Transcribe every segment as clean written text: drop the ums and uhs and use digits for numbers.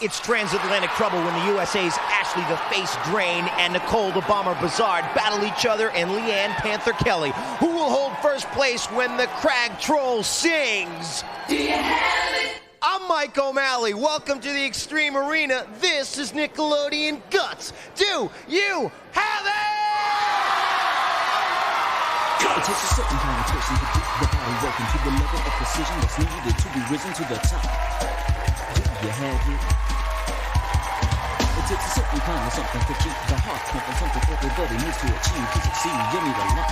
It's transatlantic trouble when the USA's Ashley the Face Drane and Nicole the Bomber Bozard battle each other and Leanne Panther Kelly, who will hold first place when the Crag Troll sings. Do you have it? I'm Mike O'Malley. Welcome to the Extreme Arena. This is Nickelodeon Guts. Do you have it? It takes a certain kind of person to get the body working to the level of precision that's needed to be risen to the top. Do you have it? It takes a certain kind of something to keep the heart pumping, something everybody needs to achieve to succeed. You need a lot.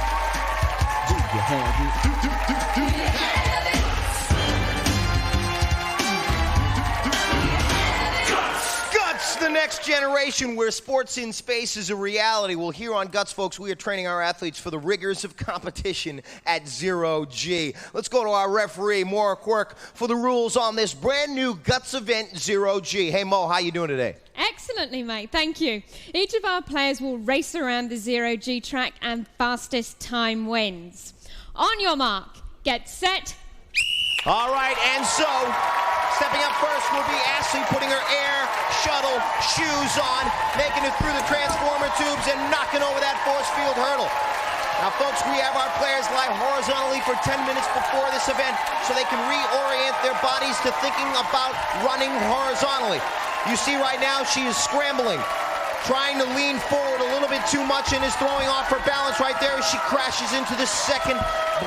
Do you have it? Do you have it? Guts, the next generation where sports in space is a reality. Well, here on Guts, folks, we are training our athletes for the rigors of competition at 0G. Let's go to our referee, Moira Quirk, for the rules on this brand new Guts event, 0G. Hey, Mo, how you doing today? Excellently, mate. Thank you. Each of our players will race around the 0G track and fastest time wins. On your mark, get set. All right, and so stepping up first will be Ashley, putting her air shuttle shoes on, making it through the transformer tubes and knocking over that force field hurdle. Now, folks, we have our players lie horizontally for 10 minutes before this event so they can reorient their bodies to thinking about running horizontally. You see right now she is scrambling, trying to lean forward a little bit too much and is throwing off her balance right there as she crashes into the second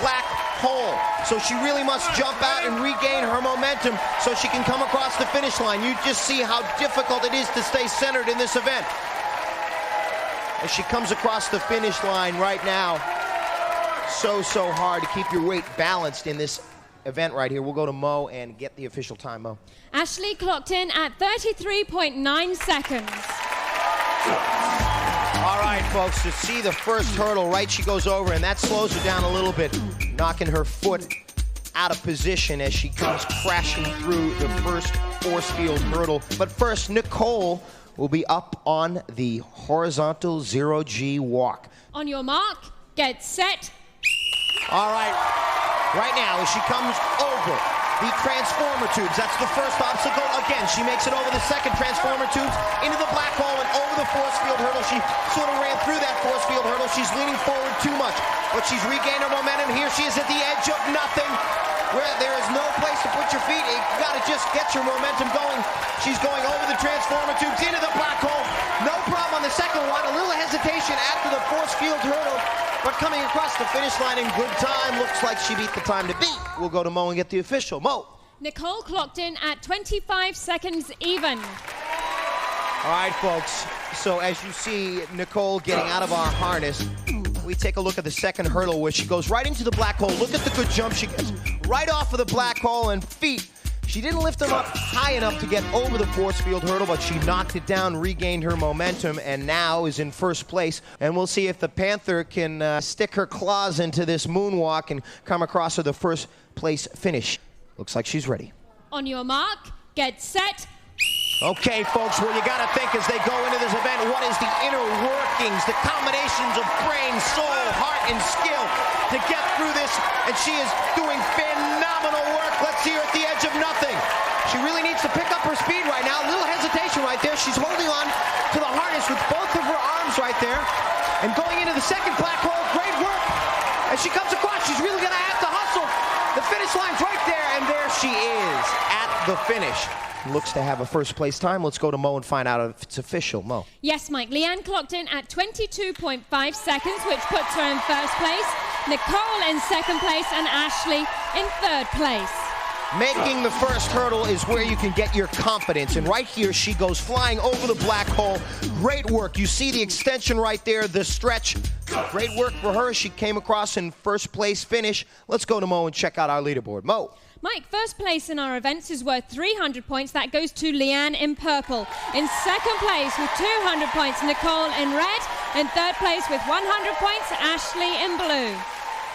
black hole. So she really must jump out and regain her momentum so she can come across the finish line. You just see how difficult it is to stay centered in this event. As she comes across the finish line right now, so hard to keep your weight balanced in this event right here. We'll go to Mo and get the official time, Mo. Ashley clocked in at 33.9 seconds. All right, folks, to see the first hurdle, right, she goes over, and that slows her down a little bit, knocking her foot out of position as she comes crashing through the first force field hurdle. But first, Nicole will be up on the horizontal 0G walk. On your mark, get set. All right, right now, as she comes over the transformer tubes, that's the first obstacle. Again, she makes it over the second transformer tubes, into the black hole and over the force field hurdle. She sort of ran through that force field hurdle. She's leaning forward too much, but she's regained her momentum. Here she is at the edge of nothing, where there is no place to put your feet. You gotta just get your momentum going. She's going over the transformer tubes, into the black hole. No problem on the second one. A little hesitation after the force field hurdle, but coming across the finish line in good time. Looks like she beat the time to beat. We'll go to Mo and get the official. Mo. Nicole clocked in at 25 seconds even. All right, folks. So as you see Nicole getting out of our harness, we take a look at the second hurdle where she goes right into the black hole. Look at the good jump she gets right off of the black hole and feet. She didn't lift them up high enough to get over the force field hurdle, but she knocked it down, regained her momentum, and now is in first place. And we'll see if the Panther can stick her claws into this moonwalk and come across to the first place finish. Looks like she's ready. On your mark, get set. Okay, folks, well, you got to think as they go into this event, what is the inner workings, the combinations of brain, soul, heart, and skill to get through this, and she is doing phenomenal work. Let's see her at the edge of nothing. She really needs to pick up her speed right now. A little hesitation right there. She's holding on to the harness with both of her arms right there, and going into the second black hole. Great work. As she comes across, she's really going to have to hustle. The finish line's right there, and there she is at the finish. Looks to have a first place time. Let's go to Mo and find out if it's official. Mo. Yes, Mike. Leanne clocked in at 22.5 seconds, which puts her in first place. Nicole in second place and Ashley in third place. Making the first hurdle is where you can get your confidence. And right here, she goes flying over the black hole. Great work. You see the extension right there, the stretch. Great work for her. She came across in first place finish. Let's go to Mo and check out our leaderboard. Mo. Mike, first place in our events is worth 300 points. That goes to Leanne in purple. In second place with 200 points, Nicole in red. In third place with 100 points, Ashley in blue.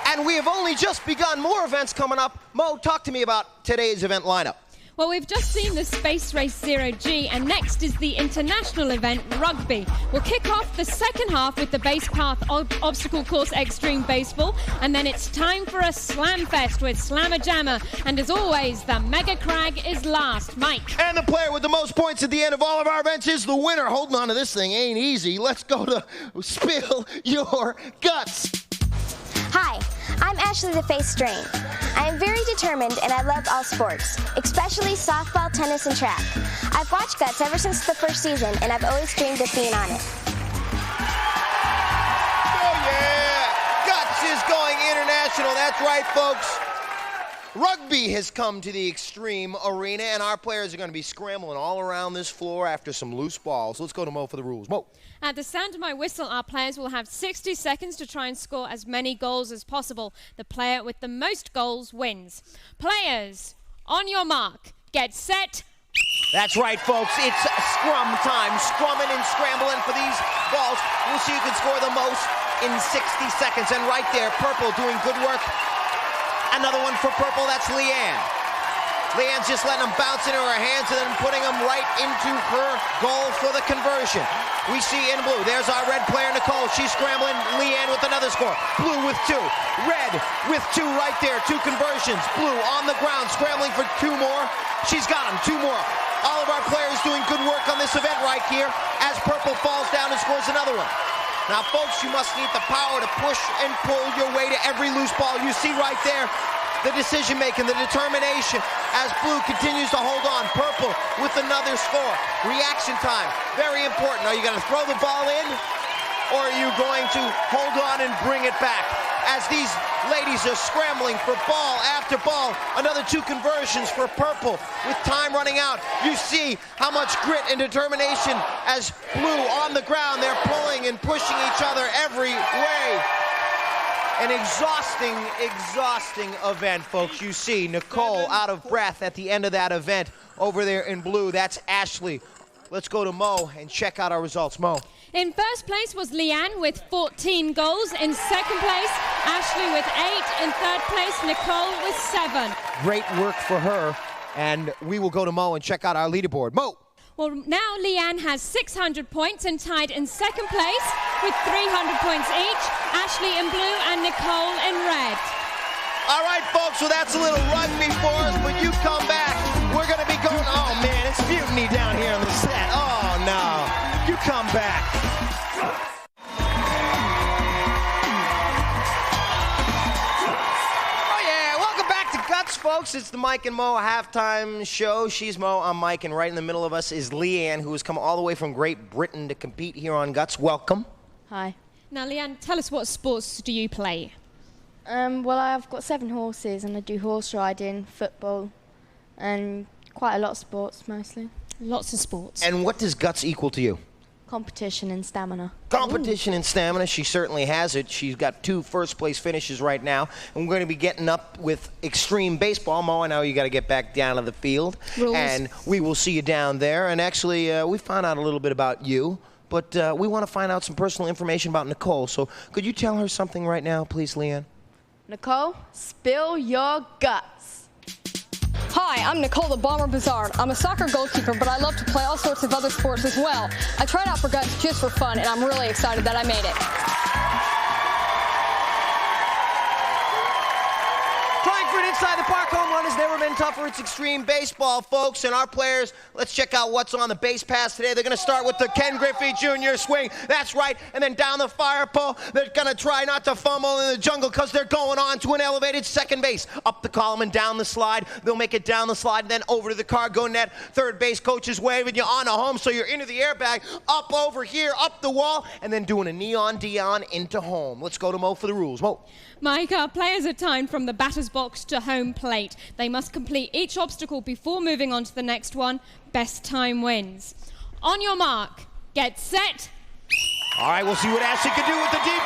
And we have only just begun. More events coming up. Mo, talk to me about today's event lineup. Well, we've just seen the Space Race 0G, and next is the international event, Rugby. We'll kick off the second half with the Base Path Obstacle Course Extreme Baseball, and then it's time for a Slam Fest with Slammer Jammer. And as always, the Mega Crag is last. Mike. And the player with the most points at the end of all of our events is the winner. Holding on to this thing ain't easy. Let's go to Spill Your Guts. Hi, I'm Ashley the Face Drane. I am very determined and I love all sports, especially softball, tennis, and track. I've watched Guts ever since the first season and I've always dreamed of being on it. Oh yeah! Guts is going international. That's right, folks. Rugby has come to the Extreme Arena, and our players are going to be scrambling all around this floor after some loose balls. Let's go to Mo for the rules. Mo. At the sound of my whistle, our players will have 60 seconds to try and score as many goals as possible. The player with the most goals wins. Players, on your mark, get set. That's right, folks. It's scrum time. Scrumming and scrambling for these balls. We'll see who can score the most in 60 seconds. And right there, Purple doing good work. Another one for Purple, that's Leanne. Leanne's just letting them bounce into her hands and then putting them right into her goal for the conversion. We see in blue, there's our red player, Nicole. She's scrambling. Leanne with another score. Blue with 2. Red with 2 right there. 2 conversions. Blue on the ground, scrambling for 2 more. She's got them. 2 more. All of our players doing good work on this event right here as Purple falls down and scores another one. Now, folks, you must need the power to push and pull your way to every loose ball. You see right there the decision-making, the determination as Blue continues to hold on. Purple with another score. Reaction time, very important. Are you going to throw the ball in, or are you going to hold on and bring it back? As these ladies are scrambling for ball after ball, another 2 conversions for Purple. With time running out, you see how much grit and determination as Blue on the ground. They're pulling and pushing each other every way. An exhausting event, folks. You see Nicole out of breath at the end of that event over there in blue. That's Ashley. Let's go to Mo and check out our results. Mo. In first place was Leanne with 14 goals. In second place, Ashley with 8. In third place, Nicole with 7. Great work for her. And we will go to Mo and check out our leaderboard. Mo. Well, now Leanne has 600 points and tied in second place with 300 points each. Ashley in blue and Nicole in red. All right, folks, so that's a little rugby for us, but you come back. We're going to be going, oh, man, it's mutiny down here on the set. Oh, no. You come back. Oh, yeah. Welcome back to Guts, folks. It's the Mike and Mo halftime show. She's Mo, I'm Mike, and right in the middle of us is Leanne, who has come all the way from Great Britain to compete here on Guts. Welcome. Hi. Now, Leanne, tell us, what sports do you play? Well, I've got 7 horses and I do horse riding, football, and quite a lot of sports mostly. Lots of sports. And what does Guts equal to you? Competition and stamina. Competition and stamina, she certainly has it. She's got 2 first-place finishes right now. And we're going to be getting up with extreme baseball. Mo, I know you got to get back down to the field. Rules. And we will see you down there. And actually, we found out a little bit about you. But we want to find out some personal information about Nicole. So could you tell her something right now, please, Leanne? Nicole, spill your guts. Hi, I'm Nicole the Bomber Bozard. I'm a soccer goalkeeper, but I love to play all sorts of other sports as well. I tried out for Guts just for fun, and I'm really excited that I made it. Trying for an inside the park home run has never been tougher. It's extreme baseball, folks. And our players, let's check out what's on the base pass today. They're going to start with the Ken Griffey Jr. swing. That's right. And then down the fire pole, they're going to try not to fumble in the jungle because they're going on to an elevated second base. Up the column and down the slide. They'll make it down the slide and then over to the cargo net. Third base coach is waving you on a home, so you're into the airbag. Up over here, up the wall, and then doing a neon Dion into home. Let's go to Mo for the rules. Mo. Mike, our players are timed from the batter's box to home plate. They must complete each obstacle before moving on to the next one. Best time wins. On your mark, get set. All right, we'll see what Ashley can do with the deep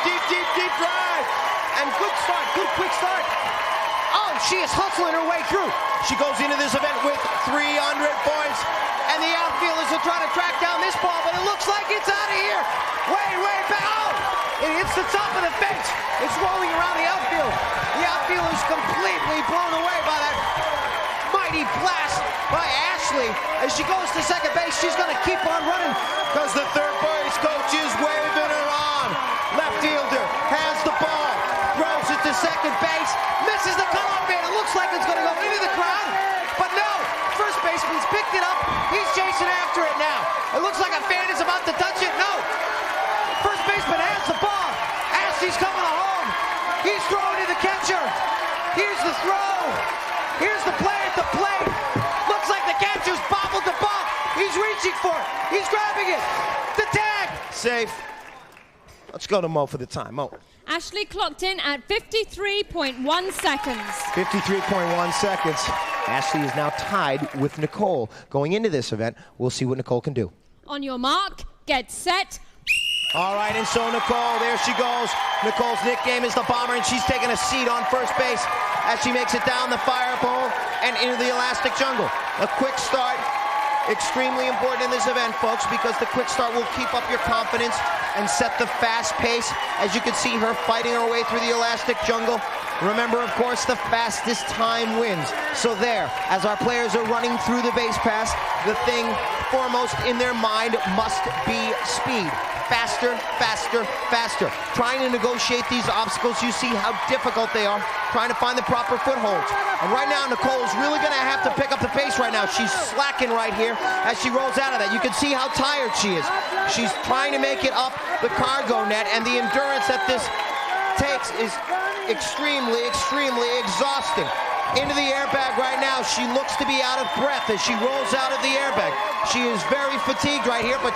drive. And good start, good quick start. Oh, she is hustling her way through. She goes into this event with 300 points. And the outfielders are trying to track down this ball, but it looks like it's out of here. Way back. Oh, it hits the top of the fence. It's rolling around the outfield. The outfielder's completely blown away by that. My mighty blast by Ashley. As she goes to second base, she's going to keep on running because the third base coach is waving her on. Left fielder has the ball, throws it to second base, misses the cutoff man. It looks like it's going to go into the crowd, but no. First baseman's picked it up. He's chasing after it now. It looks like a fan is about to touch it. No. First baseman has the ball. Ashley's coming home. He's throwing to the catcher. Here's the throw. Here's the play at the plate. Looks like the catcher's bobbled the ball. He's reaching for it. He's grabbing it. The tag. Safe. Let's go to Mo for the time. Mo. Ashley clocked in at 53.1 seconds. 53.1 seconds. Ashley is now tied with Nicole. Going into this event, we'll see what Nicole can do. On your mark, get set. All right, and so Nicole, there she goes. Nicole's nickname is the Bomber, and she's taking a seat on first base as she makes it down the fire pole and into the elastic jungle. A quick start, extremely important in this event, folks, because the quick start will keep up your confidence and set the fast pace. As you can see her fighting her way through the elastic jungle. Remember, of course, the fastest time wins. So there, as our players are running through the base pass, the thing foremost in their mind must be speed. Faster, faster, faster. Trying to negotiate these obstacles, you see how difficult they are. Trying to find the proper footholds. And right now, Nicole is really going to have to pick up the pace right now. She's slacking right here as she rolls out of that. You can see how tired she is. She's trying to make it up the cargo net, and the endurance that this takes is extremely, extremely exhausting. Into the airbag right now. She looks to be out of breath as she rolls out of the airbag. She is very fatigued right here, but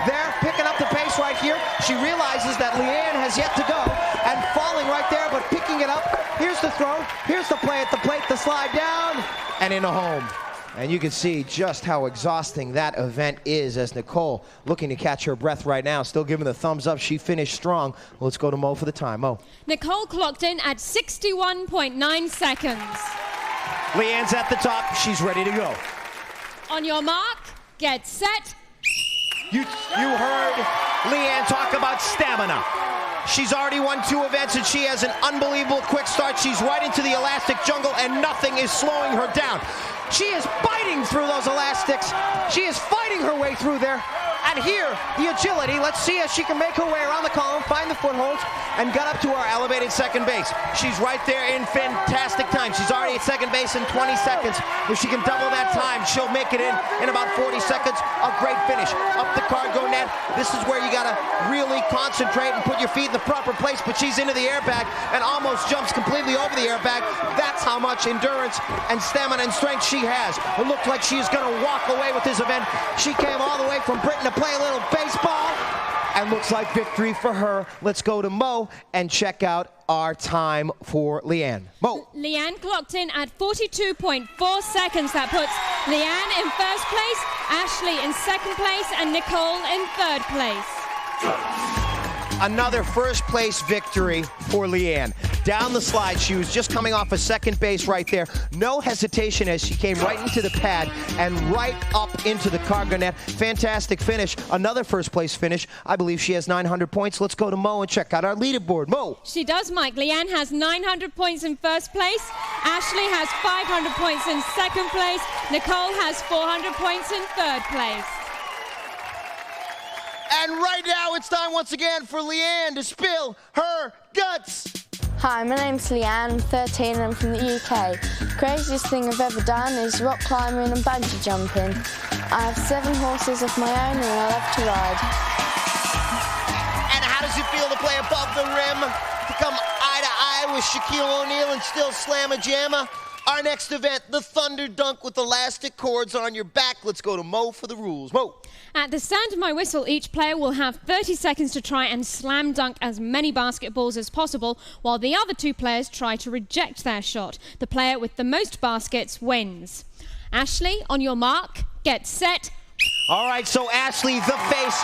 they're picking up the pace right here. She realizes that Leanne has yet to go and falling right there, but picking it up. Here's the throw. Here's the play at the plate, the slide down, and into home. And you can see just how exhausting that event is as Nicole looking to catch her breath right now. Still giving the thumbs up. She finished strong. Let's go to Mo for the time. Mo. Nicole clocked in at 61.9 seconds. Leanne's at the top. She's ready to go. On your mark, get set. You heard Leanne talk about stamina. She's already won 2 events, and she has an unbelievable quick start. She's right into the elastic jungle, and nothing is slowing her down. She is biting through those elastics. She is fighting her way through there. And here, the agility. Let's see if she can make her way around the column, find the footholds, and get up to our elevated second base. She's right there in fantastic time. She's already at second base in 20 seconds. If she can double that time, she'll make it in about 40 seconds. A great finish. Up the cargo net. This is where you got to really concentrate and put your feet in the proper place, but she's into the airbag and almost jumps completely over the airbag. That's how much endurance and stamina and strength she has. It looked like she is going to walk away with this event. She came all the way from Britain to play a little baseball, and looks like victory for her. Let's go to Mo and check out our time for Leanne. Mo. Leanne clocked in at 42.4 seconds. That puts Leanne in first place, Ashley in second place, and Nicole in third place. Another first place victory for Leanne. Down the slide, she was just coming off a second base right there. No hesitation as she came right into the pad and right up into the cargo net. Fantastic finish. Another first place finish. I believe she has 900 points. Let's go to Mo and check out our leaderboard. Mo. She does, Mike. Leanne has 900 points in first place. Ashley has 500 points in second place. Nicole has 400 points in third place. And right now, it's time once again for Leanne to spill her guts. Hi, my name's Leanne, I'm 13 and I'm from the UK. Craziest thing I've ever done is rock climbing and bungee jumping. I have 7 horses of my own and I love to ride. And how does it feel to play above the rim, to come eye to eye with Shaquille O'Neal and still slam a jammer? Our next event, the Thunder Dunk with elastic cords on your back. Let's go to Mo for the rules. Mo. At the sound of my whistle, each player will have 30 seconds to try and slam dunk as many basketballs as possible, while the other 2 players try to reject their shot. The player with the most baskets wins. Ashley, on your mark, get set. All right, so Ashley, the face.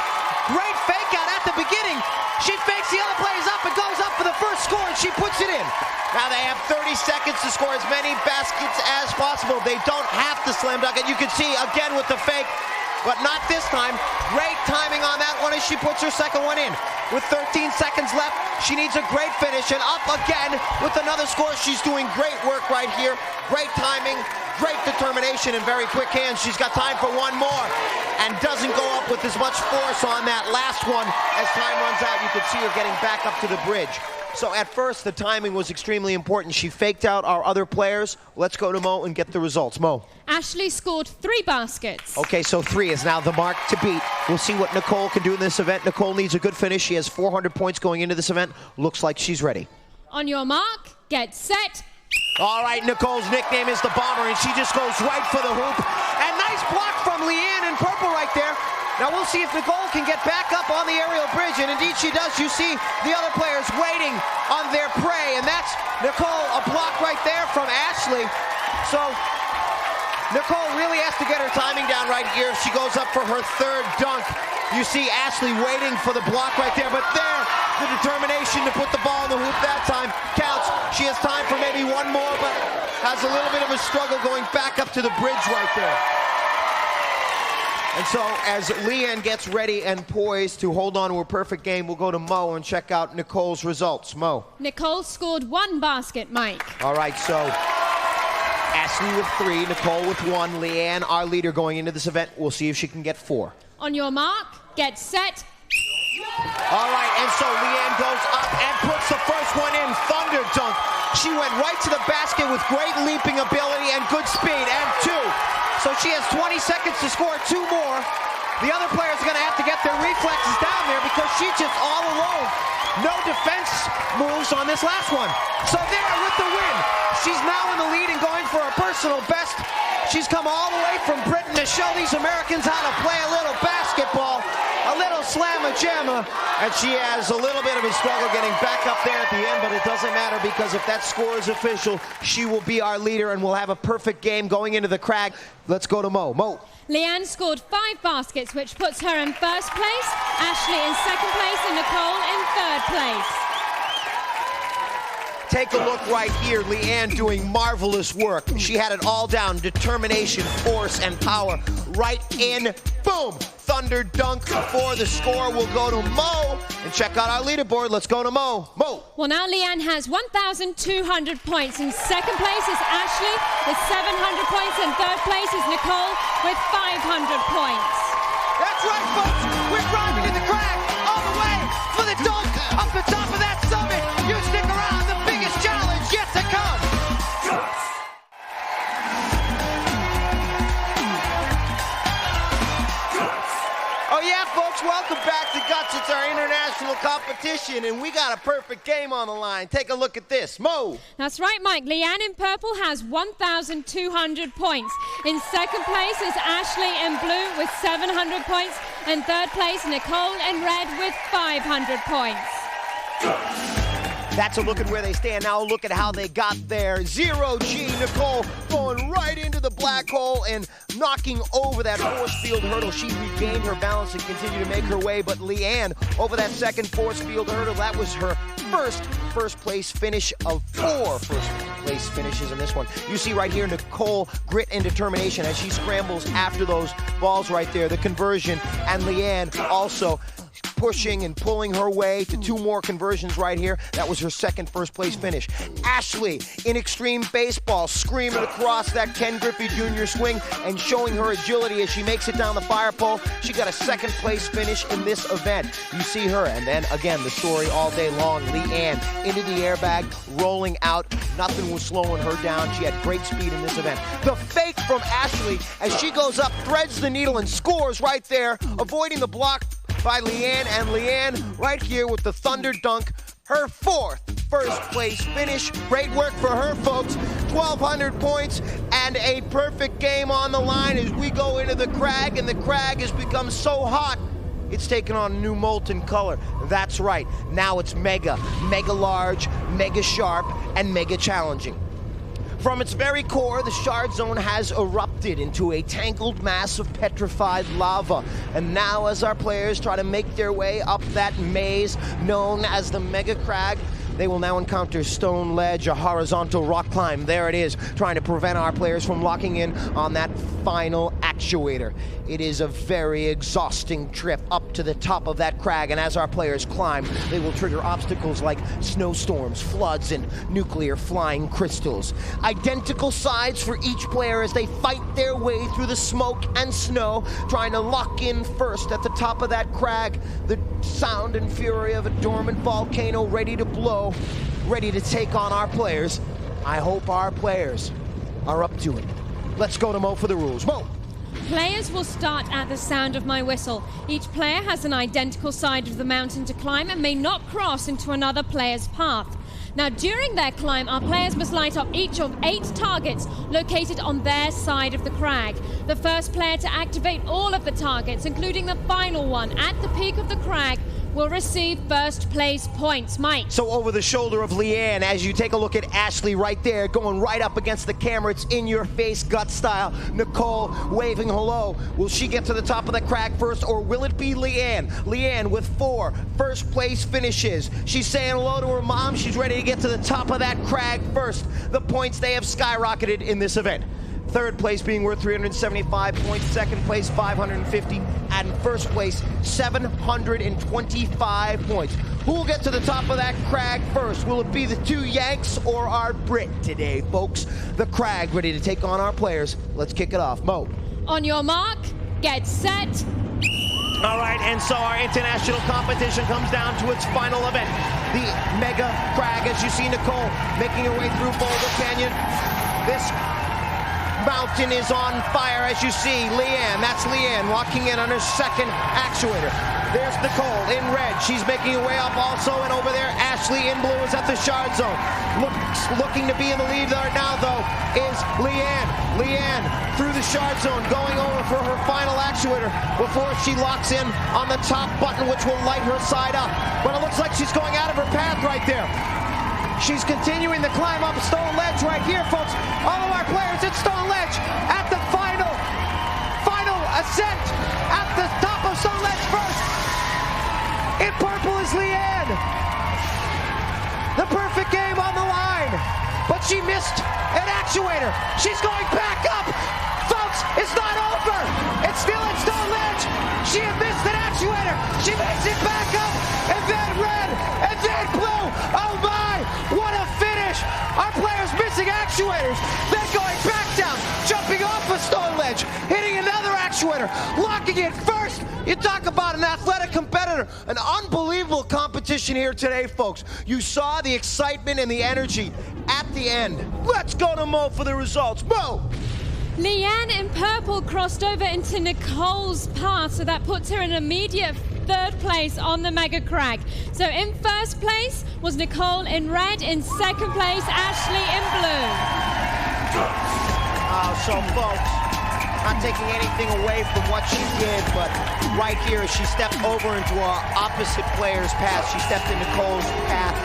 Great fake out at the beginning. She fakes the other players up and goes up for the first score, and she puts it in. Now they have 30 seconds to score as many baskets as possible. They don't have to slam dunk it. You can see, again with the fake, but not this time. Great timing on that one as she puts her second one in. With 13 seconds left, she needs a great finish, and up again with another score. She's doing great work right here. Great timing, great determination, and very quick hands. She's got time for one more, and doesn't go up with as much force on that last one. As time runs out, you can see her getting back up to the bridge. So at first, the timing was extremely important. She faked out our other players. Let's go to Mo and get the results. Mo. Ashley scored 3 baskets. Okay, so 3 is now the mark to beat. We'll see what Nicole can do in this event. Nicole needs a good finish. She has 400 points going into this event. Looks like she's ready. On your mark, get set. All right, Nicole's nickname is the Bomber, and she just goes right for the hoop. And nice block from Leanne in purple right there. Now we'll see if Nicole can get back up on the aerial bridge, and indeed she does. You see the other players waiting on their prey, and that's Nicole, a block right there from Ashley. So Nicole really has to get her timing down right here. She goes up for her third dunk. You see Ashley waiting for the block right there, but there, the determination to put the ball in the hoop that time counts. She has time for maybe one more, but has a little bit of a struggle going back up to the bridge right there. And so as Leanne gets ready and poised to hold on to a perfect game, we'll go to Mo and check out Nicole's results. Mo. Nicole scored 1 basket, Mike. All right, so Ashley with 3, Nicole with 1. Leanne, our leader going into this event. We'll see if she can get 4. On your mark, get set. All right, and so Leanne goes up and puts the first one in. Thunder dunk. She went right to the basket with great leaping ability and good speed, and 2. So she has 20 seconds to score 2 more. The other players are going to have to get their reflexes down there because she's just all alone. No defense moves on this last one. So there with the win. She's now in the lead and going for a personal best. She's come all the way from Britain to show these Americans how to play a little basketball, a little slamma-jamma, and she has a little bit of a struggle getting back up there at the end, but it doesn't matter because if that score is official, she will be our leader and we'll have a perfect game going into the crag. Let's go to Mo. Mo. Leanne scored 5 baskets, which puts her in first place, Ashley in second place, and Nicole in third place. Take a look right here. Leanne doing marvelous work. She had it all down. Determination, force, and power. Right in. Boom. Thunder dunk for the score. We'll go to Mo and check out our leaderboard. Let's go to Mo. Mo. Well, now Leanne has 1,200 points. In second place is Ashley with 700 points. In third place is Nicole with 500 points. That's right, folks. We're driving to the crag all the way for the dunk up the top of that summit. You stick around. The biggest challenge yet to come. Oh yeah, folks, welcome back to Guts. It's our international competition, and we got a perfect game on the line. Take a look at this. Mo. That's right, Mike. Leanne in purple has 1,200 points. In second place is Ashley in blue with 700 points. And third place, Nicole in red with 500 points. That's a look at where they stand. Now a look at how they got there. 0G, Nicole going right into the black hole and knocking over that force field hurdle. She regained her balance and continued to make her way, but Leanne over that second force field hurdle, that was her first place finish of 4 first place finishes in this one. You see right here Nicole grit and determination as she scrambles after those balls right there, the conversion, and Leanne also pushing and pulling her way to 2 more conversions right here. That was her second first place finish. Ashley in extreme baseball, screaming across that Ken Griffey Jr. swing and showing her agility as she makes it down the fire pole. She got a second place finish in this event. You see her, and then again, the story all day long. Leanne into the airbag, rolling out. Nothing was slowing her down. She had great speed in this event. The fake from Ashley as she goes up, threads the needle, and scores right there, avoiding the block by Leanne, and Leanne right here with the thunder dunk, her 4th first place finish. Great work for her, folks. 1,200 points and a perfect game on the line as we go into the crag, and the crag has become so hot it's taken on a new molten color. That's right, now it's mega large, mega sharp, and mega challenging. From its very core, the shard zone has erupted into a tangled mass of petrified lava. And now as our players try to make their way up that maze known as the Mega Crag, They will now encounter stone ledge, a horizontal rock climb. There it is, trying to prevent our players from locking in on that final actuator. It is a very exhausting trip up to the top of that crag, and as our players climb, they will trigger obstacles like snowstorms, floods, and nuclear flying crystals. Identical sides for each player as they fight their way through the smoke and snow, trying to lock in first at the top of that crag. The sound and fury of a dormant volcano ready to blow, ready to take on our players. I hope our players are up to it. Let's go to Mo for the rules. Mo! Players will start at the sound of my whistle. Each player has an identical side of the mountain to climb and may not cross into another player's path. Now, during their climb, our players must light up each of 8 targets located on their side of the crag. The first player to activate all of the targets, including the final one at the peak of the crag, will receive first place points. Mike. So over the shoulder of Leanne, as you take a look at Ashley right there, going right up against the camera, it's in your face, gut style. Nicole waving hello. Will she get to the top of the crag first, or will it be Leanne? Leanne with 4 first place finishes. She's saying hello to her mom. She's ready to get to the top of that crag first. The points, they have skyrocketed in this event. Third place being worth 375 points, second place 550, and first place 725 points. Who will get to the top of that crag first? Will it be the 2 Yanks or our Brit today, folks? The crag ready to take on our players. Let's kick it off. Mo. On your mark, get set. All right, and so our international competition comes down to its final event. The Mega Crag, as you see Nicole making her way through Boulder Canyon. This mountain is on fire, as you see. Leanne, that's Leanne, walking in on her second actuator. There's Nicole in red. She's making her way up also, and over there, Ashley in blue is at the shard zone. Looking to be in the lead there now, though, is Leanne. Leanne through the shard zone, going over for her final actuator before she locks in on the top button, which will light her side up. But it looks like she's going out of her path right there. She's continuing the climb up Stone Ledge right here, folks. All of our players at Stone Ledge at the final ascent at the top of Stone Ledge first. In purple is Leanne. The perfect game on the line, but she missed an actuator. She's going back up. Folks, it's not over. It's still at Stone Ledge. She had missed an actuator. She makes it back up, and then red, and then blue. Oh my, what a finish. Our players missing actuators, then going back down, jumping off a Stone Ledge, hitting another actuator, locking it first. You talk about an athletic competitor, an unbelievable competition here today, folks. You saw the excitement and the energy at the end. Let's go to Mo for the results. Mo! Leanne in purple crossed over into Nicole's path, so that puts her in immediate third place on the Mega Crag. So in first place was Nicole in red, in second place Ashley in blue. So folks, not taking anything away from what she did, but right here as she stepped over into our opposite player's path, she stepped in Nicole's path.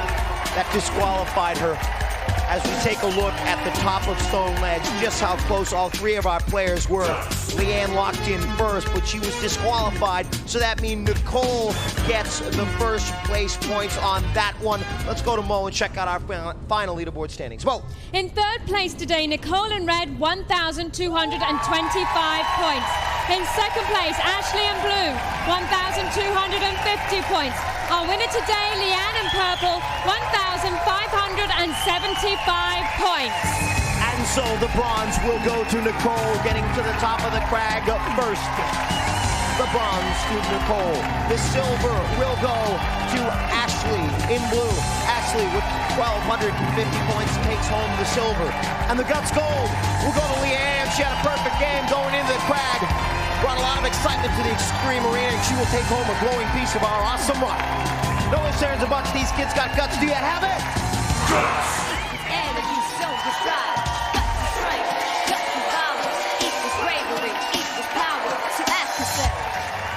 That disqualified her. As we take a look at the top of Stone Ledge, just how close all 3 of our players were. Leanne locked in first, but she was disqualified, so that means Nicole gets the first place points on that one. Let's go to Mo and check out our final leaderboard standings. Mo. In third place today, Nicole in red, 1,225 points. In second place, Ashley in blue, 1,250 points. Our winner today, Leanne in purple, 1,575 points. And so the bronze will go to Nicole, getting to the top of the crag first. The bronze to Nicole. The silver will go to Ashley in blue. Ashley with 1,250 points takes home the silver. And the Guts gold will go to Leanne. She had a perfect game going into the crag. Brought a lot of excitement to the Extreme Arena, and she will take home a glowing piece of our awesome rock. No concerns about these kids got guts. Do you have it? Energy, so decide. Guts and strength, guts and violence. Equals bravery, equals power. So ask yourself,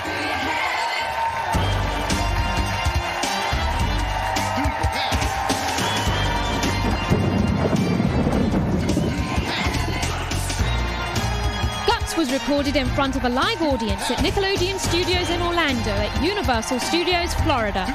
do you have it? Do you have it? Guts was recorded in front of a live audience at Nickelodeon Studios in Orlando at Universal Studios, Florida.